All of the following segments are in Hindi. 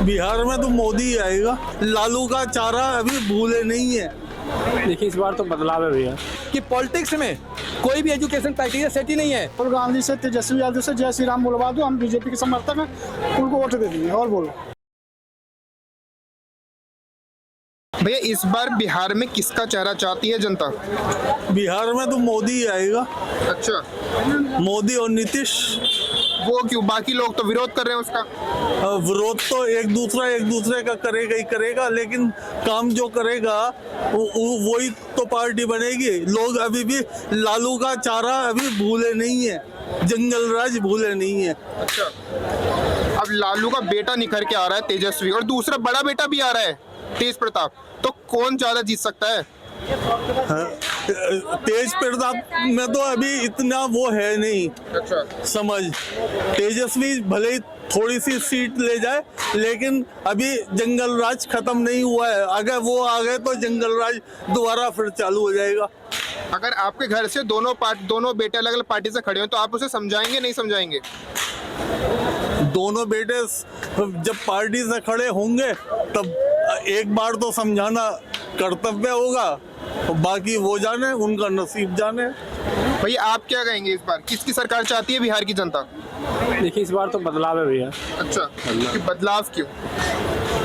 बिहार में तो मोदी ही आएगा। लालू का चारा अभी भूले नहीं है। देखिए इस बार तो बदलाव है भैया कि पॉलिटिक्स में कोई भी एजुकेशन क्राइटेरिया सेट ही नहीं है। राहुल गांधी से, तेजस्वी यादव से जय श्री राम बुलवा दो, हम बीजेपी के समर्थक हैं, उनको वोट दे देंगे। और बोलो भैया, इस बार बिहार में किसका चेहरा चाहती है जनता? बिहार में तो मोदी ही आएगा। अच्छा, मोदी और नीतीश। वो क्यों? बाकी लोग तो विरोध कर रहे हैं उसका। विरोध तो एक दूसरे का करेगा ही करेगा, लेकिन काम जो करेगा वही तो पार्टी बनेगी। लोग अभी भी लालू का चारा अभी भूले नहीं है, जंगल राज भूले नहीं है। अच्छा, अब लालू का बेटा निखर के आ रहा है तेजस्वी, और दूसरा बड़ा बेटा भी आ रहा है तेज प्रताप, तो कौन ज्यादा जीत सकता है? तेज प्रताप में तो अभी इतना वो है नहीं। अच्छा, समझ। तेजस्वी भले ही थोड़ी सी सीट ले जाए, लेकिन अभी जंगल राज खत्म नहीं हुआ है। अगर वो आ गए तो जंगल राज दोबारा फिर चालू हो जाएगा। अगर आपके घर से दोनों बेटे अलग अलग पार्टी से खड़े हो तो आप उसे समझाएंगे नहीं समझाएंगे? दोनों बेटे जब पार्टी से खड़े होंगे तब एक बार तो समझाना कर्तव्य होगा, बाकी वो जाने, उनका नसीब जाने। भैया, आप क्या कहेंगे इस बार किसकी सरकार चाहती है बिहार की जनता? देखिए इस बार तो बदलाव है भैया। अच्छा, कि बदलाव क्यों?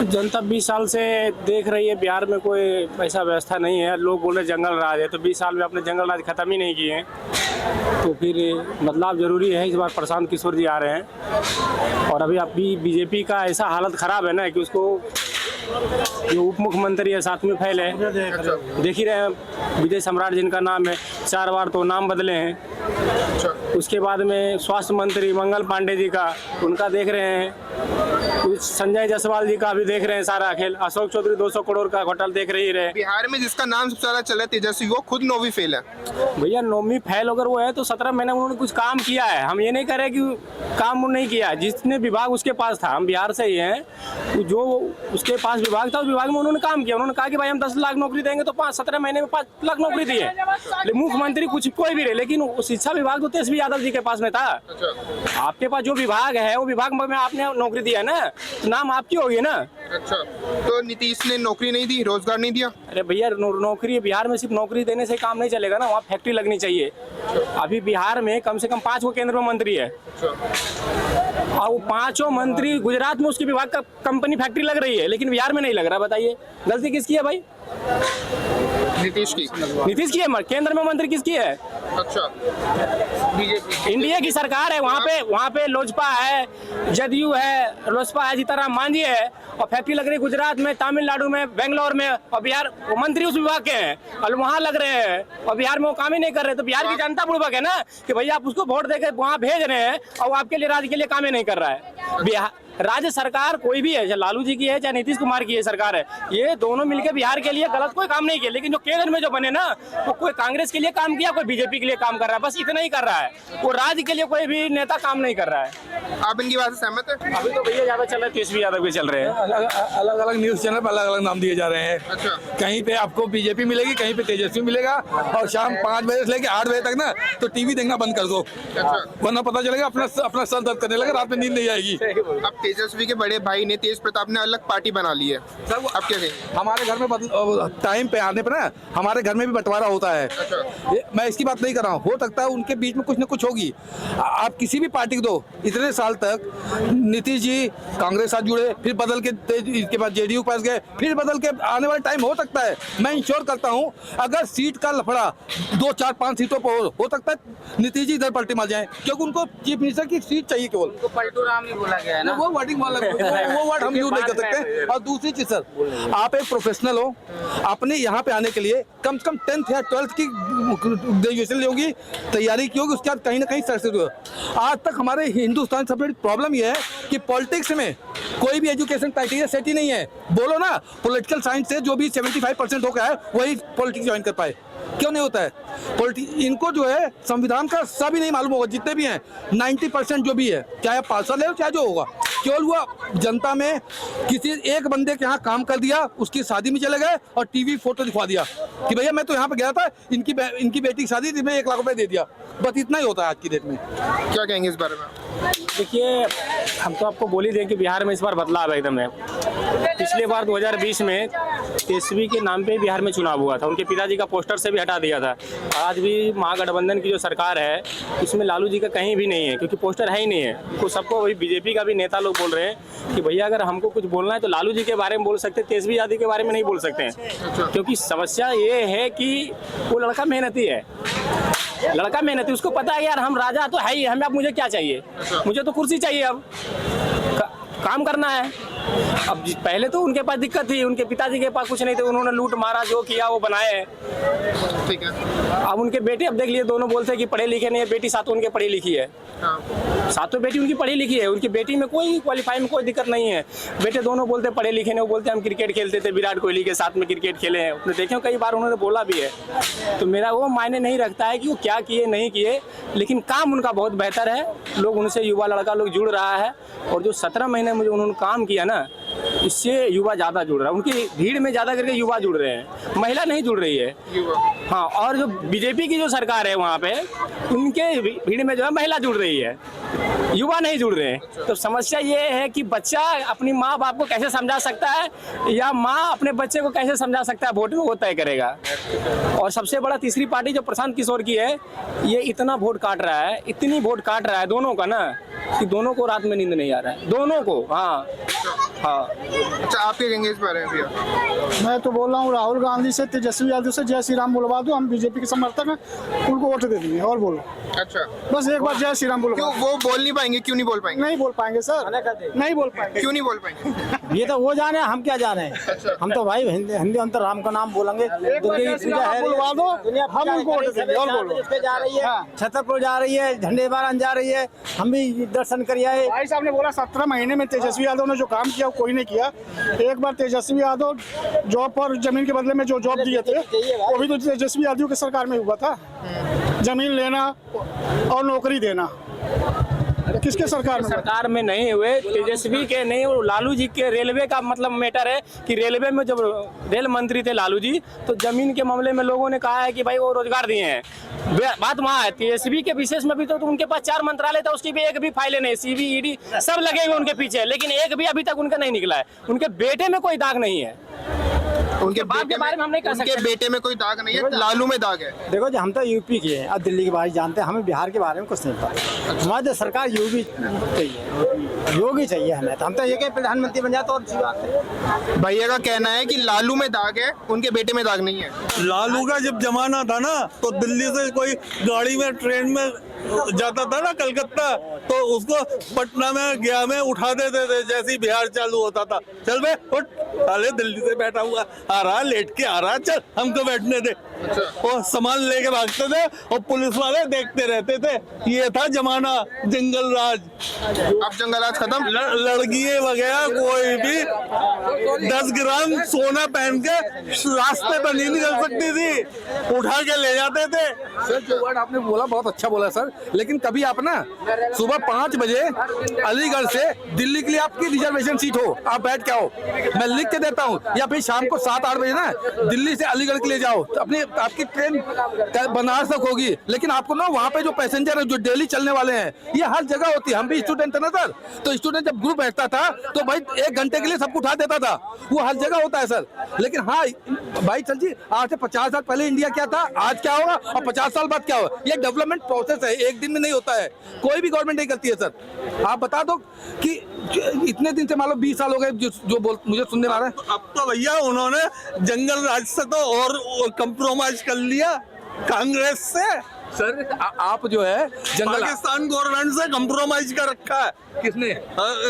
जनता 20 साल से देख रही है बिहार में कोई ऐसा व्यवस्था नहीं है। लोग बोल रहे जंगल राज है, तो 20 साल में अपने जंगल राज खत्म ही नहीं किए हैं, तो फिर बदलाव जरूरी है। इस बार प्रशांत किशोर जी आ रहे हैं, और अभी बीजेपी का ऐसा हालत खराब है ना कि उसको जो उप मुख्यमंत्री है साथ में फैले हैं। देख ही रहे हैं, विजय सम्राट जिनका नाम है, 4 बार तो नाम बदले हैं। उसके बाद में स्वास्थ्य मंत्री मंगल पांडे जी का, उनका देख रहे हैं। संजय जायसवाल जी का भी देख रहे हैं सारा खेल। अशोक चौधरी 200 करोड़ का घोटाला देख रही रहे। बिहार में जिसका नाम सबसे ज्यादा चला है तेजस्वी, वो खुद 9वीं फेल है। भैया 9वीं फेल अगर वो है तो 17 महीने में उन्होंने कुछ काम किया है। हम ये नहीं कह रहे कि काम नहीं किया, जितने विभाग उसके पास था, हम बिहार से ही हैं, जो उसके पास विभाग था उस विभाग में उन्होंने काम किया। उन्होंने कहा कि भाई हम 10 लाख नौकरी देंगे, तो 17 महीने में 5 लाख नौकरी दी है। मुख्यमंत्री कुछ कोई भी रहे, लेकिन शिक्षा विभाग तो तेजस्वी यादव जी के पास में था। आपके पास जो विभाग है वो विभाग में आपने नौकरी दिया ना, तो नाम आपकी होगी ना। अच्छा, तो नीतीश ने नौकरी नहीं दी, रोजगार नहीं दिया? अरे भैया नौकरी बिहार में सिर्फ नौकरी देने से काम नहीं चलेगा ना, वहाँ फैक्ट्री लगनी चाहिए। अभी बिहार में कम से कम 5 गो केंद्रीय मंत्री है, और वो 5 मंत्री गुजरात में उसकी विभाग का कंपनी फैक्ट्री लग रही है, लेकिन बिहार में नहीं लग रहा। बताइए गलती किसकी है भाई? नीतीश की है। केंद्र में मंत्री किसकी है? अच्छा, बीजेपी, इंडिया की सरकार है। वहाँ पे लोजपा है, जदयू है, लोजपा है, सीताराम मांझी है, और फैक्ट्री लग रही है गुजरात में, तमिलनाडु में, बेंगलोर में, और बिहार मंत्री उस विभाग के हैं और वहाँ लग रहे हैं, और बिहार में वो काम ही नहीं कर रहे। तो बिहार की जनता बुड़बक है ना कि भैया आप उसको वोट देकर वहाँ भेज रहे हैं और वो आपके लिए राज्य के लिए काम ही नहीं कर रहा है। बिहार राज्य सरकार कोई भी है, चाहे लालू जी की है चाहे नीतीश कुमार की है सरकार है, ये दोनों मिलकर बिहार के लिए गलत कोई काम नहीं किया। लेकिन जो केंद्र में जो बने ना, वो कोई कांग्रेस के लिए काम किया, कोई बीजेपी के लिए काम कर रहा है, बस इतना ही कर रहा है। वो राज्य के लिए कोई भी नेता काम नहीं कर रहा है। आप इनकी बात से सहमत है? अभी तो भैया ज्यादा चल रहा है, तेजस्वी यादव के चल रहे हैं। अलग अलग न्यूज चैनल पर अलग अलग नाम दिए जा रहे हैं। अच्छा, कहीं पे आपको बीजेपी मिलेगी, कहीं पे तेजस्वी मिलेगा, और शाम 5 बजे से लेकर 8 बजे तक ना तो टीवी देखना बंद कर दो, वरना पता चलेगा अपना सर दर्द करने लगा, रात में नींद नहीं आएगी। अब तेजस्वी के बड़े भाई ने, तेज प्रताप ने अलग पार्टी बना ली है सर, अब क्या कहेंगे? हमारे घर में टाइम पे आने पर ना हमारे घर में भी बंटवारा होता है। मैं इसकी बात नहीं कर रहा हूँ, हो सकता है उनके बीच में कुछ ना कुछ होगी। आप किसी भी पार्टी को दो, इतने साल तक नीतीश जी कांग्रेस साथ जुड़े, फिर बदल के इसके बाद जेडीयू पास गए, फिर बदल के आने वाले टाइम हो सकता है। मैं इंश्योर करता हूँ अगर सीट का लफड़ा 2, 4, 5 सीटों पर हो सकता है नीतीश जी इधर पलटी मार जाए, क्योंकि उनको चीफ मिनिस्टर की सीट चाहिए केवल। पलटू राम नहीं बोला गया है ना, वो वर्डिंग वो वर्ड हम यूज नहीं कर सकते। और दूसरी चीज सर, आप एक प्रोफेशनल हो, आपने यहाँ पे आने के लिए कम से कम 10th या 12th की ग्रेजुएशन होगी, तैयारी की होगी, उसके बाद कहीं ना कहीं सक्सेस हुआ। आज तक हमारे हिंदुस्तान सबसे बड़ी प्रॉब्लम यह है कि पॉलिटिक्स में कोई भी एजुकेशन क्राइटेरिया सेट ही नहीं है। बोलो ना, पॉलिटिकल साइंस से जो भी 75% हो गया है वही पॉलिटिक्स ज्वाइन कर पाए, क्यों नहीं होता है? इनको जो है संविधान का सभी नहीं मालूम होगा, जितने भी हैं 90% जो भी है, चाहे पार्षद है चाहे जो होगा, केवल वो जनता में किसी एक बंदे के यहाँ काम कर दिया, उसकी शादी में चले गए और टीवी फोटो दिखवा दिया कि भैया मैं तो यहाँ पे गया था, इनकी बेटी की शादी थी, मैं 1 लाख रुपए दे दिया। बस इतना ही होता है आज की डेट में। क्या कहेंगे इस बारे में? देखिए, हम तो आपको बोल ही दें कि बिहार में इस बार बदलाव है एकदम है। पिछले बार 2020 में तेजस्वी के नाम पे बिहार में चुनाव हुआ था, उनके पिताजी का पोस्टर से भी हटा दिया था। आज भी महागठबंधन की जो सरकार है उसमें लालू जी का कहीं भी नहीं है, क्योंकि पोस्टर है ही नहीं है। तो सबको वही बीजेपी का भी नेता लोग बोल रहे हैं कि भैया अगर हमको कुछ बोलना है तो लालू जी के बारे में बोल सकते हैं, तेजस्वी यादव के बारे में नहीं बोल सकते हैं। क्योंकि समस्या ये है कि वो लड़का मेहनती है, लड़का मेहनती, उसको पता है यार हम राजा तो है ही, हमें अब मुझे क्या चाहिए, मुझे तो कुर्सी चाहिए, अब काम करना है। अब पहले तो उनके पास दिक्कत थी, उनके पिताजी के पास कुछ नहीं थे, उन्होंने लूट मारा, जो किया वो बनाए। ठीक है। अब उनके बेटे, अब देख लिए दोनों बोलते हैं कि पढ़े लिखे नहीं है, बेटी सातों उनके पढ़ी लिखी है, सातों बेटी उनकी पढ़ी लिखी है, उनकी बेटी में कोई क्वालिफाई में कोई दिक्कत नहीं है। बेटे दोनों बोलते पढ़े लिखे नहीं, वो बोलते हम क्रिकेट खेलते थे, विराट कोहली के साथ में क्रिकेट खेले हैं, उसने देखे कई बार उन्होंने बोला भी है। तो मेरा वो मायने नहीं रखता है कि वो क्या किए नहीं किए, लेकिन काम उनका बहुत बेहतर है, लोग उनसे, युवा लड़का लोग जुड़ रहा है। और जो 17 महीने में जो उन्होंने काम किया ना, इससे युवा ज़्यादा जुड़ रहा है, उनकी भीड़ में ज़्यादा करके युवा जुड़ रहे हैं, महिला नहीं जुड़ रही है। हाँ, और जो बीजेपी की जो सरकार है वहाँ पे, उनके भीड़ में जो है महिला जुड़ रही है, युवा नहीं जुड़ रहे हैं। तो समस्या ये है कि बच्चा अपनी माँ बाप को कैसे समझा सकता है, या माँ अपने बच्चे को कैसे समझा सकता है, वोट में वो तय करेगा। और सबसे बड़ा तीसरी पार्टी जो प्रशांत किशोर की है, ये इतना वोट काट रहा है, इतनी वोट काट रहा है दोनों का ना, कि दोनों को रात में नींद नहीं आ रहा है, दोनों को। हाँ हाँ। अच्छा, आप क्या कहेंगे इस बारे में भैया? मैं तो बोल रहा हूँ राहुल गांधी से, तेजस्वी यादव से जय श्री राम बुलवा दो, हम बीजेपी के समर्थक हैं, उनको वोट दे देंगे। और बोलो। अच्छा, बस एक बार जय श्री राम बुलवा। क्यों वो बोल नहीं पाएंगे? क्यों नहीं बोल पाएंगे? नहीं बोल पाएंगे सर, नहीं बोल पाएंगे। क्यों नहीं बोल पाएंगे? ये तो वो जाने, हम क्या जाने। हम तो भाई हिंदी हम तो राम का नाम बोलेंगे। दुनिया की पूजा है, बुलवा दो, हम उनको वोट देंगे। और बोलो। जा रही है, छतरपुर जा रही है, झंडे बारान जा रही है, हम भी दर्शन कर आए। भाई साहब ने बोला 17 महीने में तेजस्वी यादव ने जो काम किया वो कोई नहीं किया। एक बार तेजस्वी यादव जॉब पर जमीन के बदले में जो जॉब दिए थे, वो भी तो तेजस्वी यादव की सरकार में हुआ था। जमीन लेना और नौकरी देना किसके सरकार में? सरकार में नहीं हुए, तेजस्वी के नहीं, वो लालू जी के। रेलवे का मतलब मैटर है कि रेलवे में जब रेल मंत्री थे लालू जी, तो जमीन के मामले में लोगों ने कहा है कि भाई वो रोजगार दिए हैं। बात वहाँ है, तेजस्वी के विशेष में भी तो उनके पास 4 मंत्रालय था, उसकी भी एक भी फाइलें नहीं, सीबी ईडी सब लगे हुए उनके पीछे, लेकिन एक भी अभी तक उनका नहीं निकला है। उनके बेटे में कोई दाग नहीं है, उनके बाप के बारे में हम नहीं कह सकते। उनके बेटे में कोई दाग नहीं है, लालू में दाग है। देखो जी, हम तो यूपी के हैं, अब दिल्ली के बारे जानते हैं, हमें बिहार के बारे में कुछ नहीं पता। हमारी तो सरकार योगी चाहिए, योगी चाहिए हमें, तो हम तो ये कि प्रधानमंत्री बन जाए तो अच्छी बात है। भैया का कहना है कि लालू में दाग है, उनके बेटे में दाग नहीं है। लालू का जब जमाना था ना, तो दिल्ली से कोई गाड़ी में, ट्रेन में जाता था ना कलकत्ता, तो उसको पटना में, गया में उठा देते थे जैसे ही बिहार चालू होता था। चल बे उठ, साले दिल्ली से बैठा हुआ आ रहा, लेट के आ रहा, चल हमको बैठने दे। और सामान लेके भागते थे और पुलिस वाले देखते रहते थे। ये था जमाना जंगल राज। अब जंगल राज खत्म। लड़कियां वगैरह कोई भी 10 ग्राम सोना पहन के रास्ते पर नहीं निकल सकती थी, उठा के ले जाते थे। सर, जो वर्ड आपने बोला बहुत अच्छा बोला सर, लेकिन कभी आप ना सुबह 5 बजे अलीगढ़ से दिल्ली के लिए आपकी रिजर्वेशन सीट हो, आप बैठ के आओ, मैं लिख के देता हूँ, या फिर शाम को 7-8 बजे ना दिल्ली से अलीगढ़ के लिए जाओ, तो अपनी आपकी ट्रेन बनारस तक होगी। लेकिन आपको ना वहाँ पे जो पैसेंजर है, जो डेली चलने वाले हैं, ये हर जगह होती है। हम भी स्टूडेंट है ना सर, तो स्टूडेंट जब ग्रुप बैठता था तो भाई 1 घंटे के लिए सबको उठा देता था, वो हर जगह होता है सर। लेकिन हाँ भाई चल जी, आज से 50 साल पहले इंडिया क्या था, आज क्या होगा और 50 साल बाद क्या होगा, ये डेवलपमेंट प्रोसेस है, एक दिन में नहीं होता है, कोई भी गवर्नमेंट नहीं करती है सर। आप बता दो कि इतने दिन से मान लो 20 साल हो गए जो मुझे सुनने में आ रहा है। अब तो भैया उन्होंने जंगल राज से तो और कंप्रोमाइज कर लिया कांग्रेस से। सर आप जो है पाकिस्तान गवर्नमेंट से कंप्रोमाइज कर रखा है। किसने?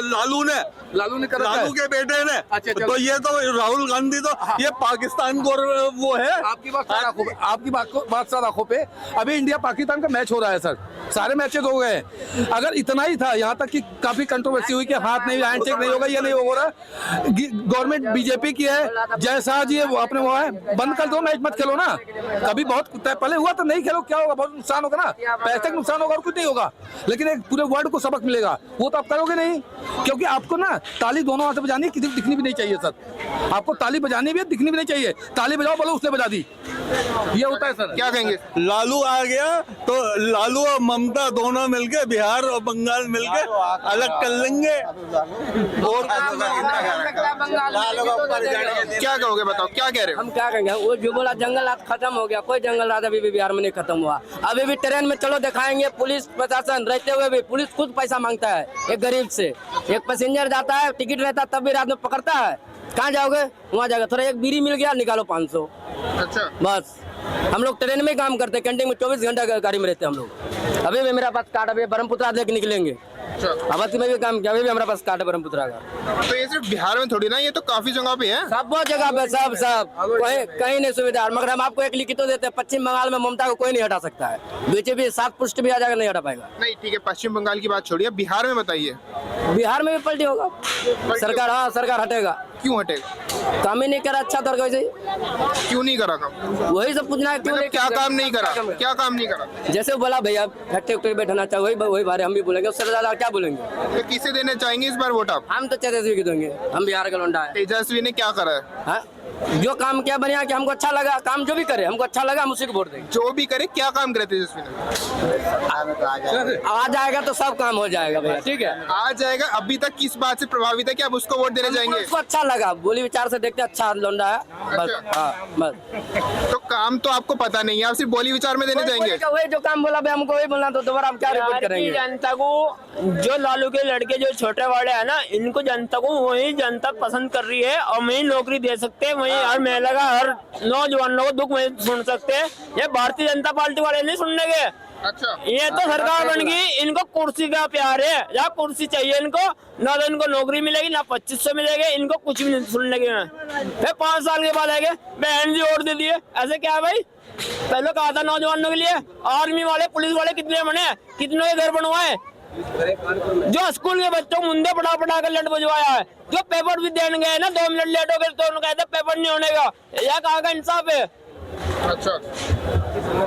लालू ने कर रखा है। लालू के बेटे ने। अच्छा, तो ये तो राहुल गांधी तो ये पाकिस्तान वो है। आपकी बात सर आंखों पे। अभी इंडिया पाकिस्तान का मैच हो रहा है सर, सारे मैचेस हो गए। अगर इतना ही था, यहाँ तक कि काफी कंट्रोवर्सी हुई कि हाथ नहीं, हैंडशेक नहीं होगा, ये नहीं हो रहा। गवर्नमेंट बीजेपी की है, जय शाह जी है, वो अपने वो है, बंद कर दो, मैच मत खेलो ना। कभी बहुत पहले हुआ तो नहीं खेलो, क्या होगा, बहुत नुकसान होगा ना, पैसे का नुकसान होगा और कुछ नहीं होगा, लेकिन एक पूरे वर्ल्ड को सबक मिलेगा वो तो आप करोगे नहीं, क्योंकि आपको ना ताली दोनों हाथ से बजानी है, किसी को दिखनी भी नहीं चाहिए सर। आपको ताली बजानी भी है, दिखनी भी नहीं चाहिए। ताली बजाओ बोलो उसने बजा दी, ये होता है सर। क्या कहेंगे? लालू आ गया तो लालू और ममता दोनों मिलके बिहार और बंगाल मिलके अलग कर लेंगे। और क्या कहोगे, बताओ क्या कह रहे हो? हम क्या कहेंगे, वो जो बोला जंगल राज खत्म हो गया, कोई जंगल राज अभी भी बिहार में नहीं खत्म हुआ। अभी भी ट्रेन में चलो दिखाएंगे, पुलिस प्रशासन रहते हुए भी पुलिस खुद पैसा मांगता है एक गरीब से। एक पैसेंजर जाता है, टिकट रहता है तब भी रात में पकड़ता है, कहाँ जाओगे वहाँ जाओगे, थोड़ा एक बीड़ी मिल गया निकालो 500। अच्छा, बस हम लोग ट्रेन में ही काम करते हैं, कैंटीन में 24 घंटा गाड़ी में रहते हैं हम लोग। अभी भी मेरा पास कार्ड, अभी ब्रह्मपुत्रा लेके निकलेंगे, अवध में भी काम किया, अभी भी हमारे पास कार्ड है ब्रह्मपुत्रा का। तो ये सिर्फ बिहार में थोड़ी ना, ये तो काफी जगह पे है। सब जगह पे, सब कहीं नहीं सुविधा। मगर हम आपको एक लिखित तो देते हैं, पश्चिम बंगाल में ममता को कोई नहीं हटा सकता है, बीजेपी 7 पुष्ट भी आ जाएगा, नहीं हटा पाएगा। नहीं ठीक है, पश्चिम बंगाल की बात छोड़िए, बिहार में बताइए। बिहार में भी पलटी होगा सरकार, हाँ सरकार हटेगा। क्यों हटेगा? काम ही नहीं करा अच्छा तो वैसे क्यों नहीं करा काम? वही सब पूछना है, क्यों मतलब नहीं क्या काम नहीं करा? क्या काम नहीं करा? जैसे वो बोला भैया फैक्ट्री उक्ट्री बैठाना चाहिए, वही बारे हम भी बोलेंगे, उससे ज्यादा क्या बोलेंगे। तो किसे देने चाहेंगे इस बार वोट आप? हम तो तेजस्वी की देंगे, हम बिहार का लौंडा है। तेजस्वी ने क्या करा है? हाँ? जो काम किया बढ़िया कि हमको अच्छा लगा, काम जो भी करे हमको अच्छा लगा, हम उसी को वोट देंगे। जो भी करे, क्या काम करे तेजस्वी ने? आ जाएगा तो सब काम हो जाएगा भैया, ठीक है आ जाएगा। अभी तक किस बात से प्रभावित है कि आप उसको वोट देने जाएंगे? उसको अच्छा लगा, बोली विचार से देखते अच्छा लौंडा है, बस। अच्छा। हाँ बस। तो काम तो आपको पता नहीं है, आप सिर्फ बोली विचार में देने जाएंगे? वही जो काम बोला भाई हमको वही बोलना, तो दोबारा हम क्या रिपोर्ट करेंगे। जनता को, जो लालू के लड़के जो छोटे वाले है ना, इनको जनता को वही जनता पसंद कर रही है, और वही नौकरी दे सकते हैं, वही हर महिला का, हर नौजवान लोग दुख में सुन सकते हैं। ये भारतीय जनता पार्टी वाले नहीं सुनने के। अच्छा, ये तो सरकार बन गई, इनको कुर्सी का प्यार है, या कुर्सी चाहिए इनको, ना तो इनको नौकरी मिलेगी ना 2500 मिलेगी, इनको कुछ भी नहीं सुनने के। फिर 5 साल के बाद आएंगे बहन जी वोट दे दिए, ऐसे क्या है भाई? पहले कहा था नौजवानों के लिए, आर्मी वाले पुलिस वाले कितने बने, कितनों के घर बनवाए, जो स्कूल के बच्चों को मुंडे पढ़ा कर लट बजवाया है, जो पेपर भी देने गए ना 2 मिनट लेट हो गए तो उन्होंने कहते पेपर नहीं होने का, यह कहाँ का इंसाफ है? अच्छा,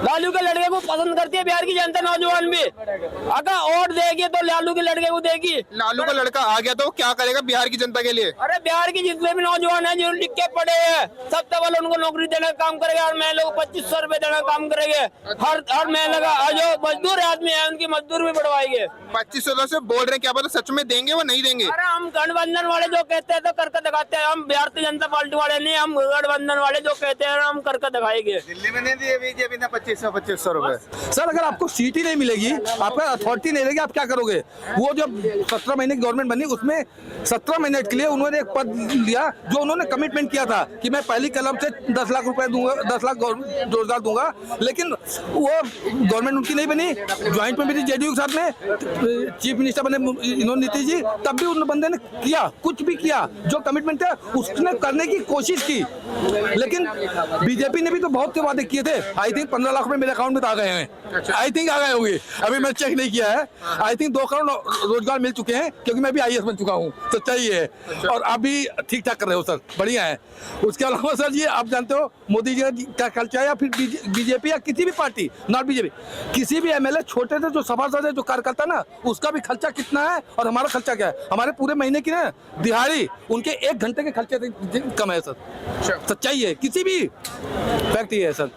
लालू के लड़के को पसंद करती है बिहार की जनता, नौजवान भी। अगर वोट देगी तो लालू के लड़के को देगी। लालू का लड़का आ गया तो क्या करेगा बिहार की जनता के लिए? अरे बिहार के जितने भी नौजवान हैं जो लिख के पढ़े हैं, सब तक उनको नौकरी देने का काम करेगा, और महिला को 2500 रुपए देने का काम करेंगे। हर महिला का, जो मजदूर आदमी है उनकी मजदूर भी बढ़वाएंगे। 2500 से बोल रहे हैं, क्या पता सच में देंगे वो नहीं देंगे? अरे हम गठबंधन वाले जो कहते हैं तो करके दिखाते हैं, हम भारतीय जनता पार्टी वाले नहीं, हम गठबंधन वाले जो कहते हैं हम करके दिखाएंगे। दिल्ली में नहीं दिए बीजेपी ने 2500 रुपए। सर अगर आपको सीट ही नहीं मिलेगी, आपका अथॉरिटी नहीं रहेगी, आप क्या करोगे? वो जब 17 महीने की गवर्नमेंट बनी, उसमें 17 महीने के लिए उन्होंने एक पद लिया, जो उन्होंने कमिटमेंट किया था कि मैं पहली कलम से 10 लाख रुपए दूंगा, 10 लाख रोजगार दूंगा, लेकिन वो गवर्नमेंट उनकी नहीं बनी। ज्वाइंट में भी जेडीयू के साथ में चीफ मिनिस्टर बने इन्होंने नीतीश जी, तब भी उन बंदे ने किया, कुछ भी किया, जो कमिटमेंट है उसने करने की कोशिश की। लेकिन बीजेपी ने भी तो बहुत से वादे किए थे। आई थिंक 15 लाख रुपए मेरे अकाउंट में तो आ गए हैं, आई थिंक आ गए होंगे, अभी मैं चेक नहीं किया है। आई थिंक 2 करोड़ रोजगार मिल चुके हैं, क्योंकि मैं भी IAS बन चुका हूँ, सच्चाई है। और आप भी ठीक ठाक कर रहे हो सर, बढ़िया है। उसके अलावा सर जी आप जानते हो मोदी जी का खर्चा, या फिर बीजेपी या किसी भी पार्टी, नॉट बीजेपी, किसी भी MLA छोटे से जो सभासद है, जो कार्यकर्ता ना, उसका भी खर्चा कितना है और हमारा खर्चा क्या है? हमारे पूरे महीने की ना दिहाड़ी उनके 1 घंटे के खर्चे कम है सर, सच्चाई है, किसी भी फैक्ट ये है सर।